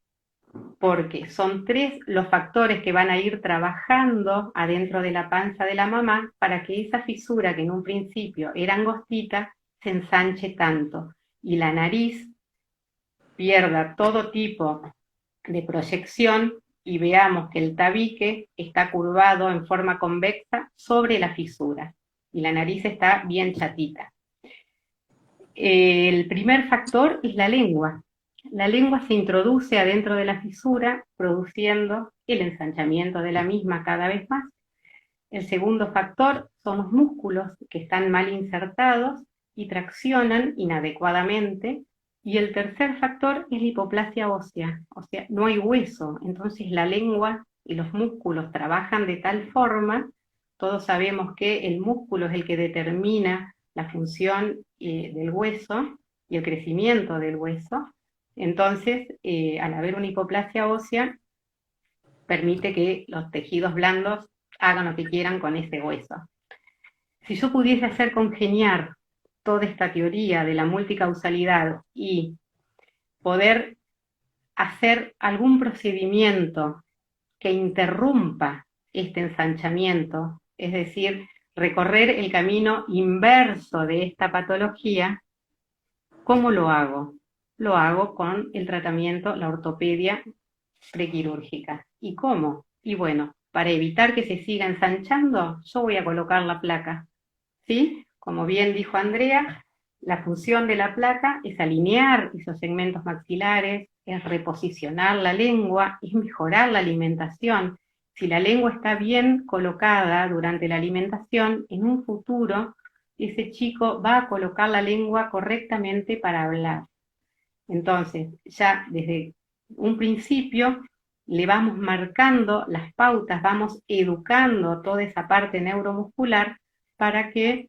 Porque son 3 los factores que van a ir trabajando adentro de la panza de la mamá para que esa fisura que en un principio era angostita se ensanche tanto y la nariz pierda todo tipo de proyección y veamos que el tabique está curvado en forma convexa sobre la fisura y la nariz está bien chatita. El primer factor es la lengua. la lengua se introduce adentro de la fisura, produciendo el ensanchamiento de la misma cada vez más. El segundo factor son los músculos que están mal insertados y traccionan inadecuadamente. Y el tercer factor es la hipoplasia ósea, o sea, no hay hueso, entonces la lengua y los músculos trabajan de tal forma, todos sabemos que el músculo es el que determina la función del hueso y el crecimiento del hueso, entonces al haber una hipoplasia ósea, permite que los tejidos blandos hagan lo que quieran con ese hueso. Si yo pudiese hacer congeniar toda esta teoría de la multicausalidad y poder hacer algún procedimiento que interrumpa este ensanchamiento, es decir, recorrer el camino inverso de esta patología, ¿cómo lo hago? Lo hago con el tratamiento, la ortopedia prequirúrgica. ¿Y cómo? Y bueno, para evitar que se siga ensanchando, yo voy a colocar la placa, ¿sí? Como bien dijo Andrea, la función de la placa es alinear esos segmentos maxilares, es reposicionar la lengua, es mejorar la alimentación. Si la lengua está bien colocada durante la alimentación, en un futuro ese chico va a colocar la lengua correctamente para hablar. Entonces, ya desde un principio le vamos marcando las pautas, vamos educando toda esa parte neuromuscular para que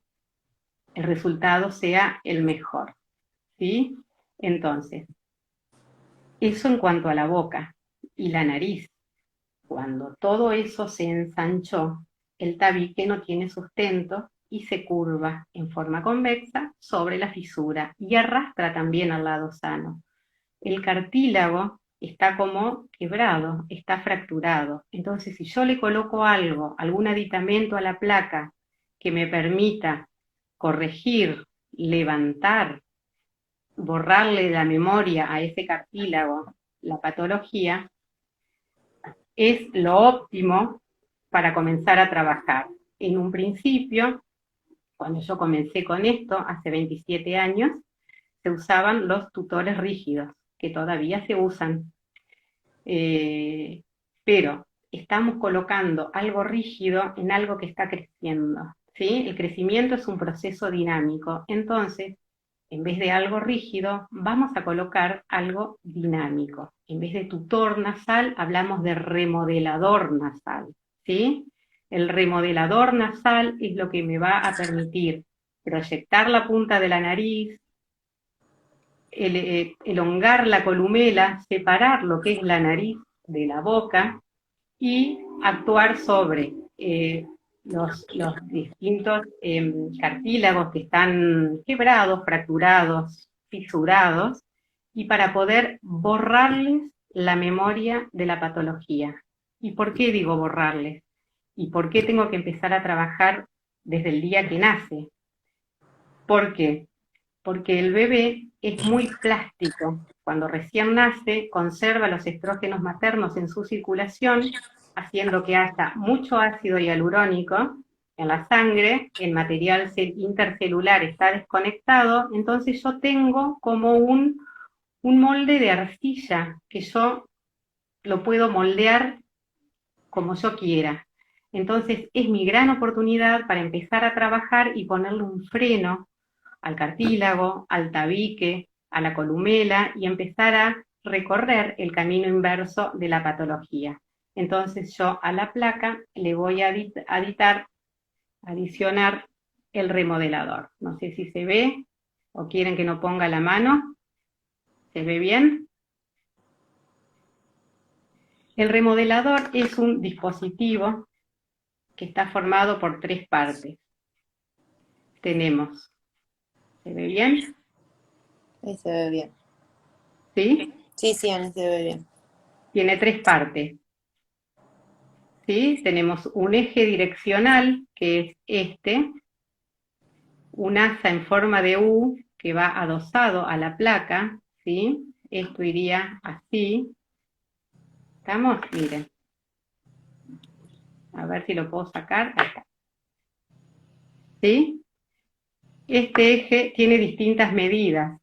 el resultado sea el mejor, ¿sí? Entonces, eso en cuanto a la boca y la nariz. Cuando todo eso se ensanchó, el tabique no tiene sustento y se curva en forma convexa sobre la fisura y arrastra también al lado sano. El cartílago está como quebrado, está fracturado. Entonces, si yo le coloco algo, algún aditamento a la placa que me permita corregir, levantar, borrarle la memoria a ese cartílago, la patología, es lo óptimo para comenzar a trabajar. En un principio, cuando yo comencé con esto, hace 27 años, se usaban los tutores rígidos, que todavía se usan. Pero estamos colocando algo rígido en algo que está creciendo, ¿sí? El crecimiento es un proceso dinámico, entonces, en vez de algo rígido, vamos a colocar algo dinámico. En vez de tutor nasal, hablamos de remodelador nasal, ¿sí? El remodelador nasal es lo que me va a permitir proyectar la punta de la nariz, elongar la columela, separar lo que es la nariz de la boca y actuar sobre los distintos cartílagos que están quebrados, fracturados, fisurados, y para poder borrarles la memoria de la patología. ¿Y por qué digo borrarles? ¿Y por qué tengo que empezar a trabajar desde el día que nace? ¿Por qué? Porque el bebé es muy plástico. Cuando recién nace, conserva los estrógenos maternos en su circulación, haciendo que haya mucho ácido hialurónico en la sangre, el material intercelular está desconectado, entonces yo tengo como un molde de arcilla que yo lo puedo moldear como yo quiera. Entonces es mi gran oportunidad para empezar a trabajar y ponerle un freno al cartílago, al tabique, a la columela y empezar a recorrer el camino inverso de la patología. Entonces yo a la placa le voy a adicionar el remodelador. No sé si se ve o quieren que no ponga la mano. ¿Se ve bien? El remodelador es un dispositivo que está formado por 3 partes. Tenemos, ¿se ve bien? Ahí se ve bien. ¿Sí? Sí, ahí se ve bien. Tiene 3 partes. ¿Sí? Tenemos un eje direccional, que es este, un asa en forma de U que va adosado a la placa, ¿sí? Esto iría así. ¿Estamos? Miren. A ver si lo puedo sacar. Ahí está. ¿Sí? Este eje tiene distintas medidas.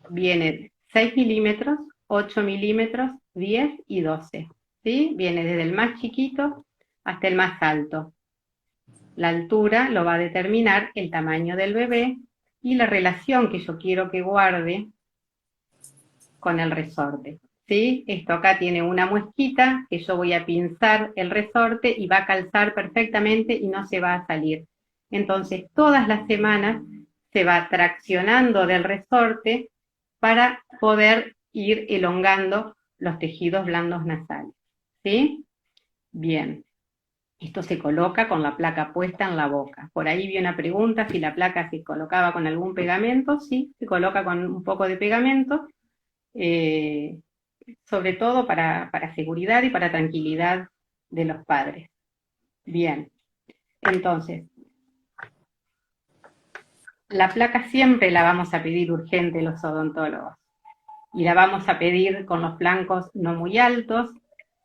Viene 6 milímetros, 8 milímetros, 10 y 12. ¿Sí? Viene desde el más chiquito hasta el más alto. La altura lo va a determinar el tamaño del bebé y la relación que yo quiero que guarde con el resorte. ¿Sí? Esto acá tiene una muesquita que yo voy a pinzar el resorte y va a calzar perfectamente y no se va a salir. Entonces, todas las semanas se va traccionando del resorte para poder ir elongando los tejidos blandos nasales. ¿Sí? Bien. Esto se coloca con la placa puesta en la boca. Por ahí vi una pregunta si la placa se colocaba con algún pegamento. Sí, se coloca con un poco de pegamento, eh, sobre todo para seguridad y para tranquilidad de los padres. Bien, entonces, la placa siempre la vamos a pedir urgente los odontólogos y la vamos a pedir con los flancos no muy altos.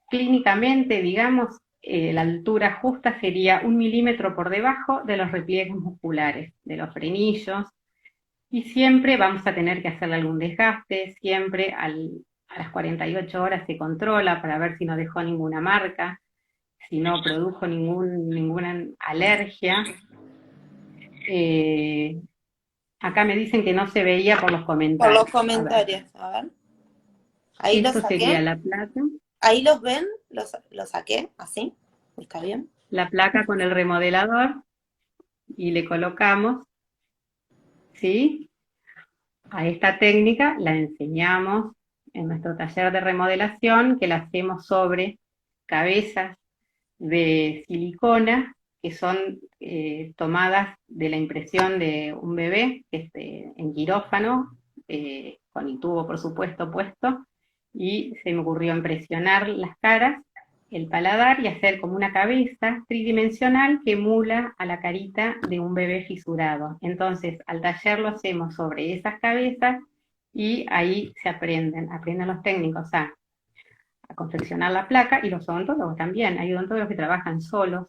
Clínicamente, digamos, la altura justa sería 1 milímetro por debajo de los repliegues musculares, de los frenillos, y siempre vamos a tener que hacerle algún desgaste, siempre a las 48 horas se controla para ver si no dejó ninguna marca, si no produjo ninguna alergia. Acá me dicen que no se veía por los Por los comentarios. A ver, comentarios, a ver. Ahí lo esto sería saqué. la placa. Ahí los ven, lo saqué, así. ¿Está bien? La placa con el remodelador y le colocamos, ¿sí? A esta técnica la enseñamos en nuestro taller de remodelación, que la hacemos sobre cabezas de silicona que son tomadas de la impresión de un bebé en quirófano, con el tubo por supuesto puesto, y se me ocurrió impresionar las caras, el paladar y hacer como una cabeza tridimensional que emula a la carita de un bebé fisurado. Entonces, al taller lo hacemos sobre esas cabezas y ahí se aprenden los técnicos a confeccionar la placa y los odontólogos también. Hay odontólogos que trabajan solos,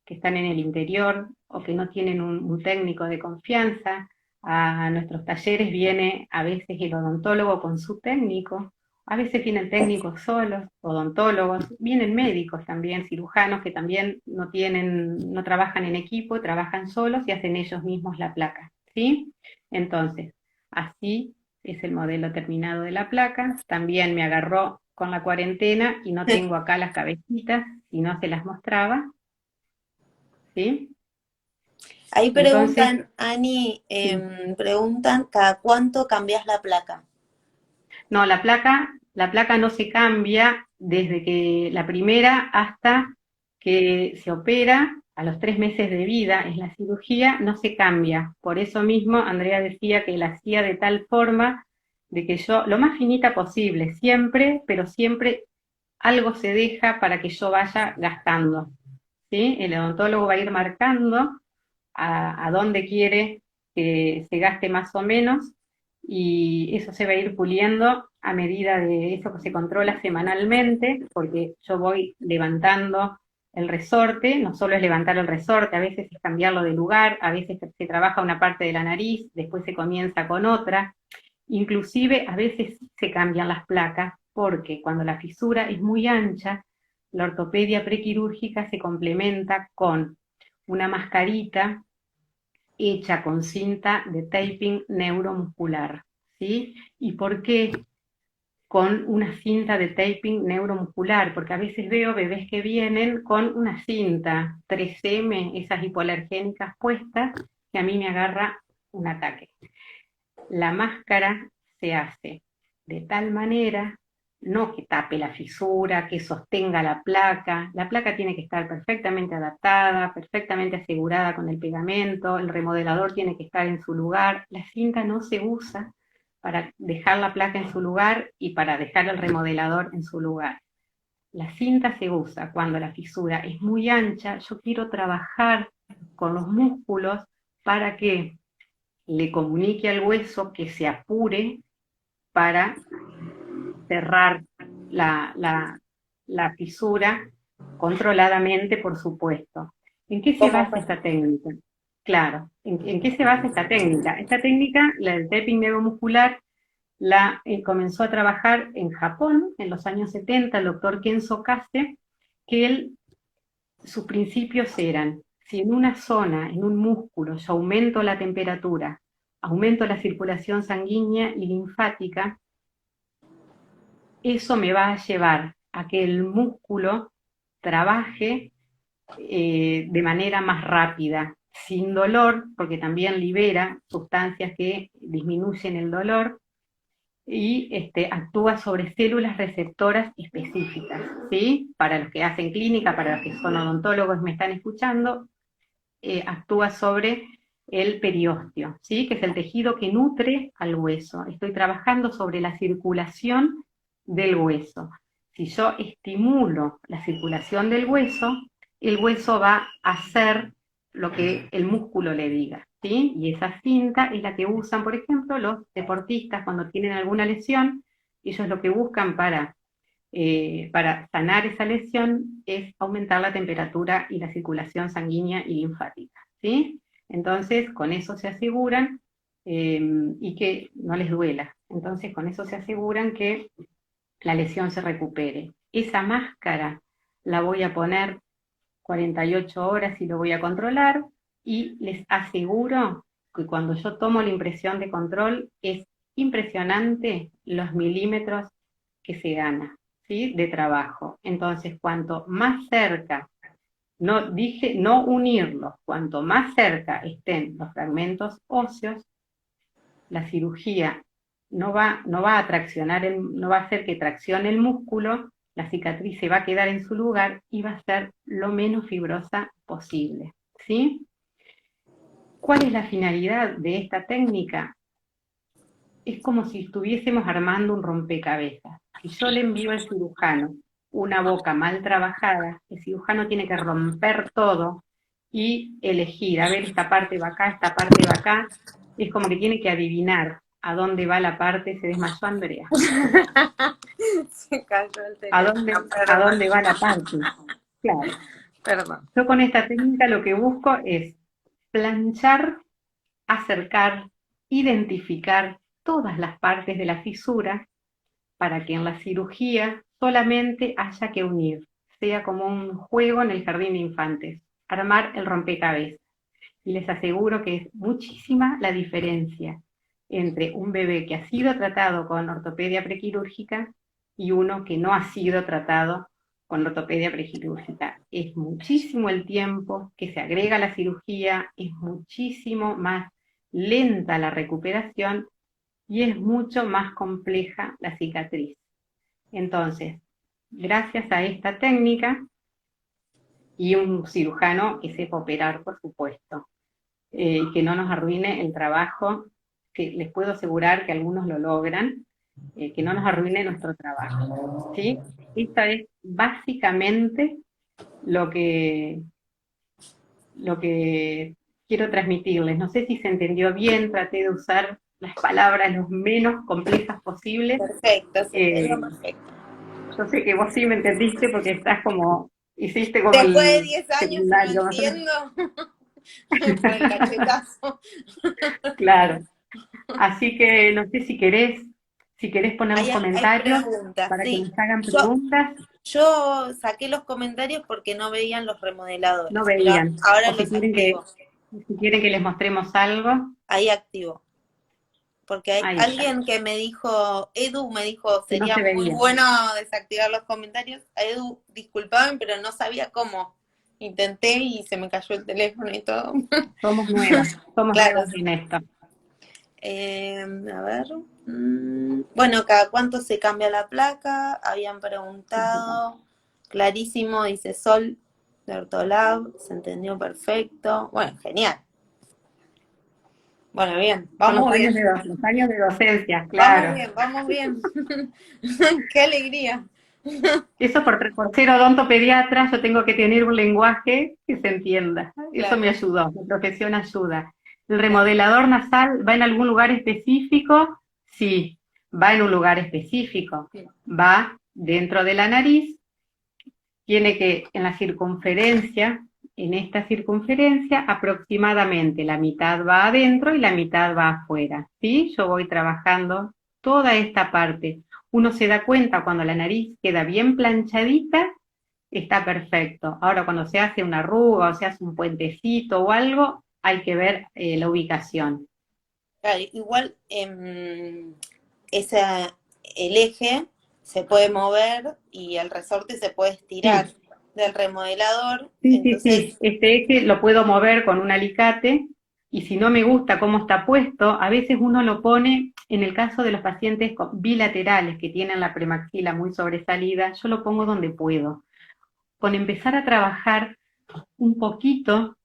que están en el interior o que no tienen un técnico de confianza. A nuestros talleres viene a veces el odontólogo con su técnico, a veces vienen técnicos solos, odontólogos, vienen médicos también, cirujanos que también no trabajan en equipo, trabajan solos y hacen ellos mismos la placa, ¿sí? Entonces, así es el modelo terminado de la placa. También me agarró con la cuarentena y no tengo acá las cabecitas, si no se las mostraba, ¿sí? Ahí Entonces, preguntan, Ani, sí. preguntan, ¿cada cuánto cambias la placa? No, la placa no se cambia desde que la primera hasta que se opera, a los 3 meses de vida es la cirugía, no se cambia. Por eso mismo Andrea decía que la hacía de tal forma de que yo, lo más finita posible, siempre, pero siempre algo se deja para que yo vaya gastando, ¿sí? El odontólogo va a ir marcando a dónde quiere que se gaste más o menos y eso se va a ir puliendo a medida de eso que se controla semanalmente, porque yo voy levantando el resorte, no solo es levantar el resorte, a veces es cambiarlo de lugar, a veces se trabaja una parte de la nariz, después se comienza con otra, inclusive a veces se cambian las placas, porque cuando la fisura es muy ancha, la ortopedia prequirúrgica se complementa con una mascarita hecha con cinta de taping neuromuscular, ¿sí? ¿Y por qué con una cinta de taping neuromuscular? Porque a veces veo bebés que vienen con una cinta 3M, esas hipoalergénicas puestas, que a mí me agarra un ataque. La máscara se hace de tal manera, no que tape la fisura, que sostenga la placa tiene que estar perfectamente adaptada, perfectamente asegurada con el pegamento, el remodelador tiene que estar en su lugar, la cinta no se usa para dejar la placa en su lugar y para dejar el remodelador en su lugar. La cinta se usa cuando la fisura es muy ancha, yo quiero trabajar con los músculos para que le comunique al hueso que se apure para cerrar la fisura controladamente, por supuesto. ¿En qué se ¿Cómo basa fue? esta técnica? Claro, ¿en qué se basa esta técnica? Esta técnica, la del tapping neuromuscular, comenzó a trabajar en Japón en los años 70, el doctor Kenzo Kase, que sus principios eran, si en una zona, en un músculo, yo aumento la temperatura, aumento la circulación sanguínea y linfática, eso me va a llevar a que el músculo trabaje de manera más rápida, sin dolor, porque también libera sustancias que disminuyen el dolor, y actúa sobre células receptoras específicas, ¿sí? Para los que hacen clínica, para los que son odontólogos me están escuchando, actúa sobre el periósteo, ¿sí? Que es el tejido que nutre al hueso. Estoy trabajando sobre la circulación del hueso. Si yo estimulo la circulación del hueso, el hueso va a hacer lo que el músculo le diga, ¿sí? Y esa cinta es la que usan, por ejemplo, los deportistas cuando tienen alguna lesión. Ellos lo que buscan para sanar esa lesión es aumentar la temperatura y la circulación sanguínea y linfática, ¿sí? Entonces, con eso se aseguran y que no les duela. Entonces, con eso se aseguran que la lesión se recupere. Esa máscara la voy a poner 48 horas y lo voy a controlar, y les aseguro que cuando yo tomo la impresión de control es impresionante los milímetros que se gana, ¿sí? De trabajo. Entonces, cuanto más cerca, no dije no unirlos, cuanto más cerca estén los fragmentos óseos, la cirugía no va a traccionar, no va a hacer que traccione el músculo, la cicatriz se va a quedar en su lugar y va a ser lo menos fibrosa posible, ¿sí? ¿Cuál es la finalidad de esta técnica? Es como si estuviésemos armando un rompecabezas. Si yo le envío al cirujano una boca mal trabajada, el cirujano tiene que romper todo y elegir, a ver, esta parte va acá, esta parte va acá. Es como que tiene que adivinar a dónde va la parte. Se desmayó Andrea. Se cayó el ¿A teléfono, dónde va la parte? Claro. perdón. Yo con esta técnica lo que busco es planchar, acercar, identificar todas las partes de la fisura para que en la cirugía solamente haya que unir, sea como un juego en el jardín de infantes, armar el rompecabezas. Y les aseguro que es muchísima la diferencia entre un bebé que ha sido tratado con ortopedia prequirúrgica y uno que no ha sido tratado con ortopedia prequirúrgica. Es muchísimo el tiempo que se agrega a la cirugía, es muchísimo más lenta la recuperación y es mucho más compleja la cicatriz. Entonces, gracias a esta técnica y un cirujano que sepa operar, por supuesto, y que no nos arruine el trabajo, que les puedo asegurar que algunos lo logran, que no nos arruine nuestro trabajo, ¿sí? Esto es básicamente lo que quiero transmitirles. No sé si se entendió bien, traté de usar las palabras lo menos complejas posibles. Perfecto, se entendió perfecto. Yo sé que vos sí me entendiste porque estás como, hiciste como Después de el 10 años no secundario. entiendo. Por el cachetazo. Claro. Así que no sé si querés poner los Hay comentarios preguntas, para que sí. nos hagan preguntas. Yo saqué los comentarios porque no veían los remodeladores, No pero veían. ahora O los activo. si quieren que les mostremos algo, Ahí activo. Porque hay ahí está. alguien que me dijo, Edu me dijo, Que no sería se muy veía. bueno desactivar los comentarios. A Edu, disculpaban, pero no sabía cómo. Intenté y se me cayó el teléfono y todo. Somos nuevas Claro. en esto. A ver. Bueno, ¿cada cuánto se cambia la placa? Habían preguntado. Clarísimo, dice Sol de Ortolab. Se entendió perfecto. Bueno, genial. Bueno, bien. Vamos bien. Los años de docencia, claro. Vamos bien. Qué alegría. Eso por ser odontopediatra, yo tengo que tener un lenguaje que se entienda. Eso Claro. me ayudó, mi profesión ayuda. ¿El remodelador nasal va en algún lugar específico? Sí, va en un lugar específico. Sí. Va dentro de la nariz, tiene que, en la circunferencia, en esta circunferencia, aproximadamente la mitad va adentro y la mitad va afuera, ¿sí? Yo voy trabajando toda esta parte. Uno se da cuenta cuando la nariz queda bien planchadita, está perfecto. Ahora cuando se hace una arruga o se hace un puentecito o algo, hay que ver la ubicación. Claro, igual el eje se puede mover y el resorte se puede estirar Sí, del remodelador, sí, sí, sí. entonces, Este eje lo puedo mover con un alicate y si no me gusta cómo está puesto, a veces uno lo pone, en el caso de los pacientes bilaterales que tienen la premaxila muy sobresalida, yo lo pongo donde puedo. Con empezar a trabajar un poquito,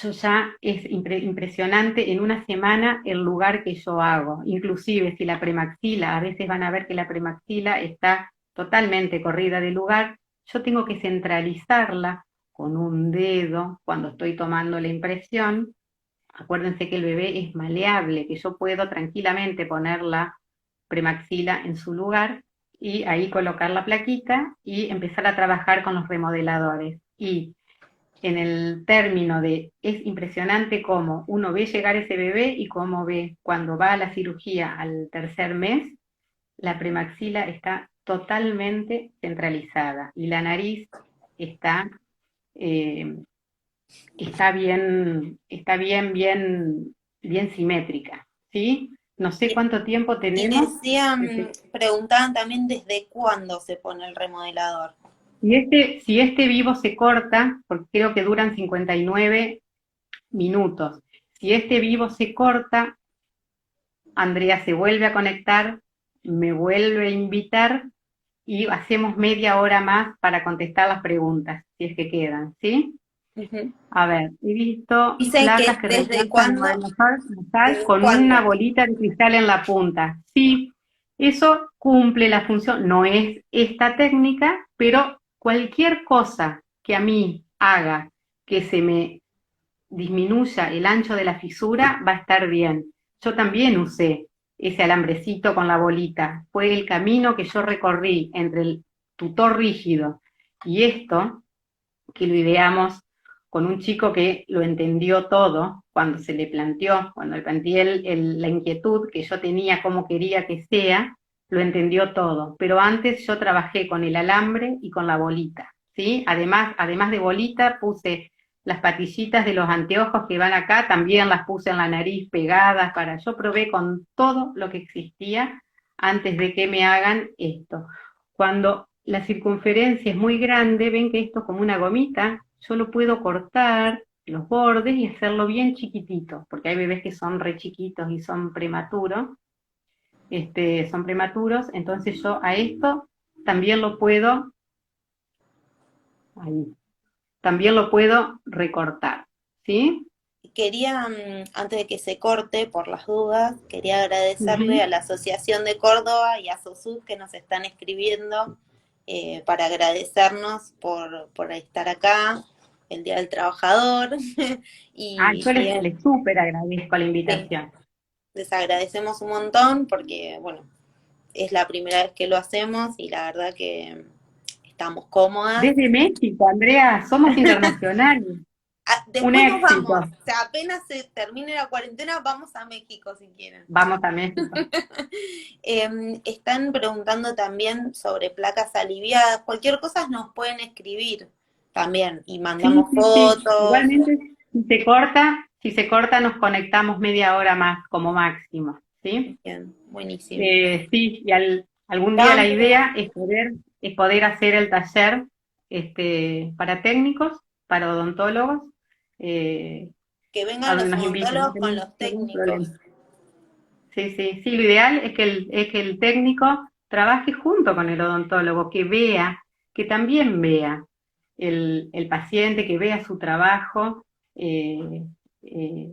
yo ya es impresionante en una semana el lugar que yo hago. Inclusive si la premaxila, a veces van a ver que la premaxila está totalmente corrida de lugar, yo tengo que centralizarla con un dedo cuando estoy tomando la impresión. Acuérdense que el bebé es maleable, que yo puedo tranquilamente poner la premaxila en su lugar y ahí colocar la plaquita y empezar a trabajar con los remodeladores. Y en el término de, es impresionante cómo uno ve llegar ese bebé y cómo ve cuando va a la cirugía al tercer mes, la premaxila está totalmente centralizada y la nariz está, eh, bien simétrica, ¿sí? No sé y, cuánto tiempo y tenemos. decían, preguntaban también desde cuándo se pone el remodelador. Si este vivo se corta, porque creo que duran 59 minutos. Si este vivo se corta, Andrea se vuelve a conectar, me vuelve a invitar y hacemos media hora más para contestar las preguntas, si es que quedan, ¿sí? Ujú. A ver, he visto Dicen placas que que reemplazan el modelo nasal desde con una cuándo. bolita de cristal en la punta. Sí, eso cumple la función, no es esta técnica, pero cualquier cosa que a mí haga que se me disminuya el ancho de la fisura, va a estar bien. Yo también usé ese alambrecito con la bolita. Fue el camino que yo recorrí entre el tutor rígido y esto, que lo ideamos con un chico que lo entendió todo cuando se le planteó, cuando le planteé la inquietud que yo tenía, cómo quería que sea, lo entendió todo. Pero antes yo trabajé con el alambre y con la bolita, ¿sí? Además de bolita, puse las patillitas de los anteojos que van acá, también las puse en la nariz pegadas yo probé con todo lo que existía antes de que me hagan esto. Cuando la circunferencia es muy grande, ven que esto es como una gomita, yo lo puedo cortar los bordes y hacerlo bien chiquitito, porque hay bebés que son re chiquitos y son prematuros, entonces yo a esto también lo puedo, ahí, también lo puedo recortar, ¿sí? Quería, antes de que se corte, por las dudas, quería agradecerle a Ujú. la Asociación de Córdoba y a SOSUD que nos están escribiendo para agradecernos por estar acá, el Día del Trabajador, Ah, y yo les súper agradezco la sí, invitación. les agradecemos un montón porque, bueno, es la primera vez que lo hacemos y la verdad que estamos cómodas. Desde México, Andrea, somos internacionales, un Después nos vamos, éxito. o sea, apenas se termine la cuarentena, vamos a México si quieren. Vamos a México. Están preguntando también sobre placas aliviadas. Cualquier cosa nos pueden escribir también y Sí, mandamos sí, sí. fotos. Igualmente, si se corta, nos conectamos media hora más como máximo, ¿sí? Bien, buenísimo. Sí, y algún día Estaban la idea preguntando es poder hacer el taller para técnicos, para odontólogos, eh, que a vengan donde los nos inviten, no odontólogos con tenemos los ningún problema. técnicos. Sí, sí, sí, lo ideal es que el técnico trabaje junto con el odontólogo, que vea, que también vea el paciente, que vea su trabajo, eh, eh,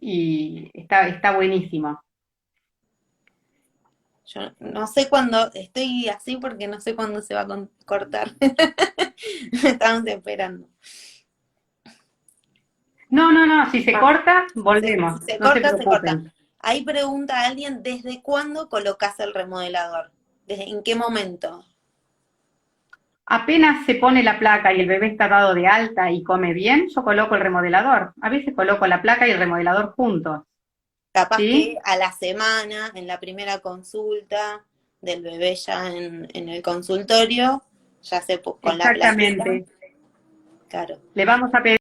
y está buenísimo. Yo no sé cuándo, estoy así porque no sé cuándo se va a cortar. Estamos esperando. No, no, no, si se Ah, corta, si volvemos, se no se corta, se corta. preocupen. Ahí pregunta a alguien, ¿desde cuándo colocas el remodelador? ¿En qué momento? Apenas se pone la placa y el bebé está dado de alta y come bien, yo coloco el remodelador. A veces coloco la placa y el remodelador juntos. Capaz que ¿sí? a la semana, en la primera consulta del bebé ya en el consultorio, ya se con la placenta, Exactamente. claro. Le vamos a pedir